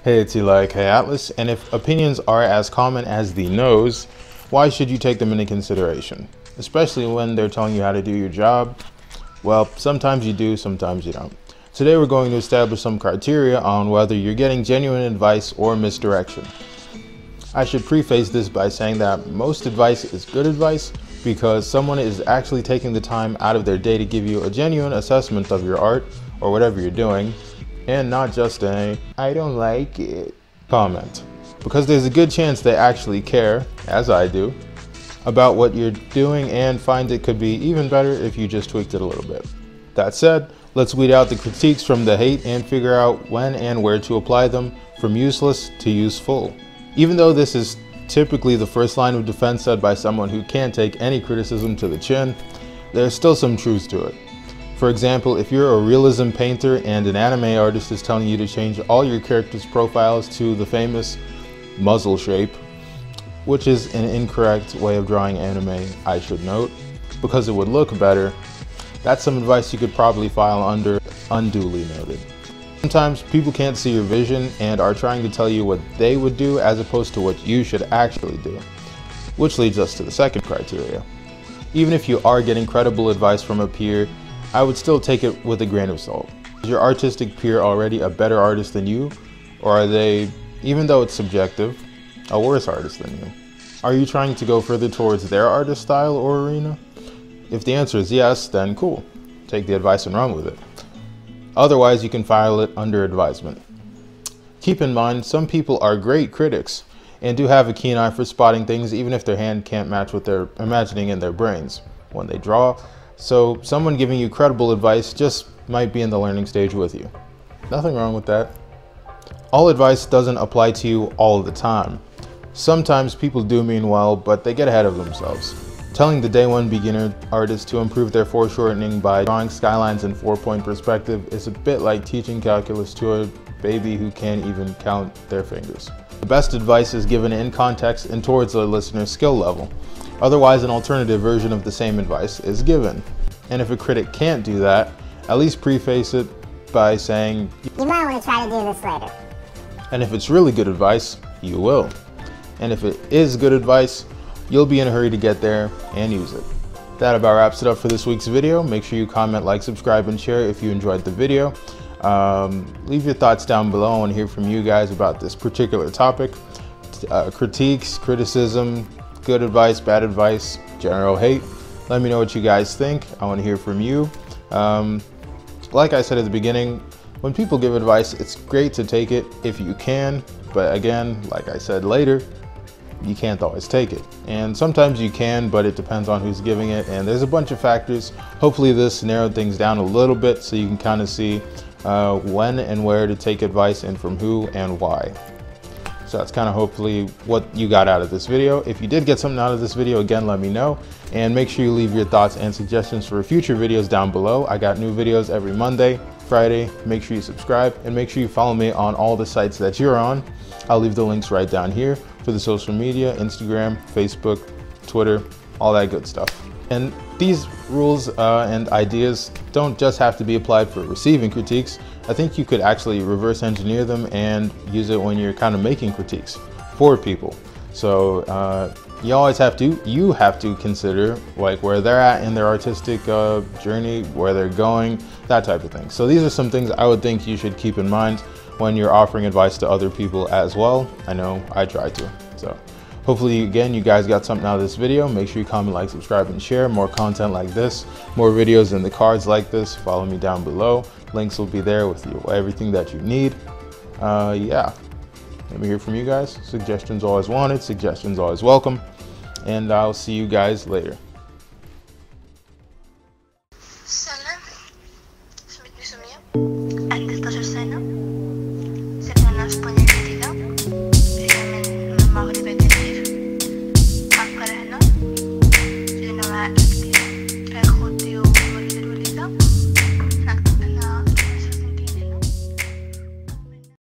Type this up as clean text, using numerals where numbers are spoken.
Hey, it's Eli, Hey Atlas, and if opinions are as common as the no's, why should you take them into consideration? Especially when they're telling you how to do your job. Well, sometimes you do, sometimes you don't. Today we're going to establish some criteria on whether you're getting genuine advice or misdirection. I should preface this by saying that most advice is good advice because someone is actually taking the time out of their day to give you a genuine assessment of your art or whatever you're doing, and not just a "I don't like it" comment. Because there's a good chance they actually care, as I do, about what you're doing and find it could be even better if you just tweaked it a little bit. That said, let's weed out the critiques from the hate and figure out when and where to apply them from useless to useful. Even though this is typically the first line of defense said by someone who can't take any criticism to the chin, there's still some truth to it. For example, if you're a realism painter and an anime artist is telling you to change all your characters' profiles to the famous muzzle shape, which is an incorrect way of drawing anime, I should note, because it would look better, that's some advice you could probably file under unduly noted. Sometimes people can't see your vision and are trying to tell you what they would do as opposed to what you should actually do, which leads us to the second criteria. Even if you are getting credible advice from a peer, I would still take it with a grain of salt. Is your artistic peer already a better artist than you? Or are they, even though it's subjective, a worse artist than you? Are you trying to go further towards their artist style or arena? If the answer is yes, then cool. Take the advice and run with it. Otherwise, you can file it under advisement. Keep in mind, some people are great critics and do have a keen eye for spotting things even if their hand can't match what they're imagining in their brains when they draw. So someone giving you credible advice just might be in the learning stage with you. Nothing wrong with that. All advice doesn't apply to you all the time. Sometimes people do mean well, but they get ahead of themselves. Telling the day one beginner artist to improve their foreshortening by drawing skylines in 4-point perspective is a bit like teaching calculus to a baby who can't even count their fingers. The best advice is given in context and towards the listener's skill level. Otherwise, an alternative version of the same advice is given. And if a critic can't do that, at least preface it by saying, "You might want to try to do this later." And if it's really good advice, you will. And if it is good advice, you'll be in a hurry to get there and use it. That about wraps it up for this week's video. Make sure you comment, like, subscribe, and share if you enjoyed the video. Leave your thoughts down below. I want to hear from you guys about this particular topic. Critiques, criticism, good advice, bad advice, general hate. Let me know what you guys think. I want to hear from you. Like I said at the beginning, when people give advice, it's great to take it if you can. But again, like I said later, you can't always take it. And sometimes you can, but it depends on who's giving it. And there's a bunch of factors. Hopefully this narrowed things down a little bit so you can kind of see when and where to take advice and from who and why. So that's kind of hopefully what you got out of this video. If you did get something out of this video, again, let me know. And make sure you leave your thoughts and suggestions for future videos down below. I got new videos every Monday, Friday. Make sure you subscribe and make sure you follow me on all the sites that you're on. I'll leave the links right down here for the social media, Instagram, Facebook, Twitter, all that good stuff. And these rules and ideas don't just have to be applied for receiving critiques. I think you could actually reverse engineer them and use it when you're kind of making critiques for people. So you always have to consider like where they're at in their artistic journey, where they're going, that type of thing. So these are some things I would think you should keep in mind when you're offering advice to other people as well. I know I try to. So hopefully, again, you guys got something out of this video. Make sure you comment, like, subscribe, and share. More content like this, more videos in the cards like this. Follow me down below. Links will be there with you, everything that you need. Yeah, let me hear from you guys. Suggestions always wanted, suggestions always welcome. And I'll see you guys later.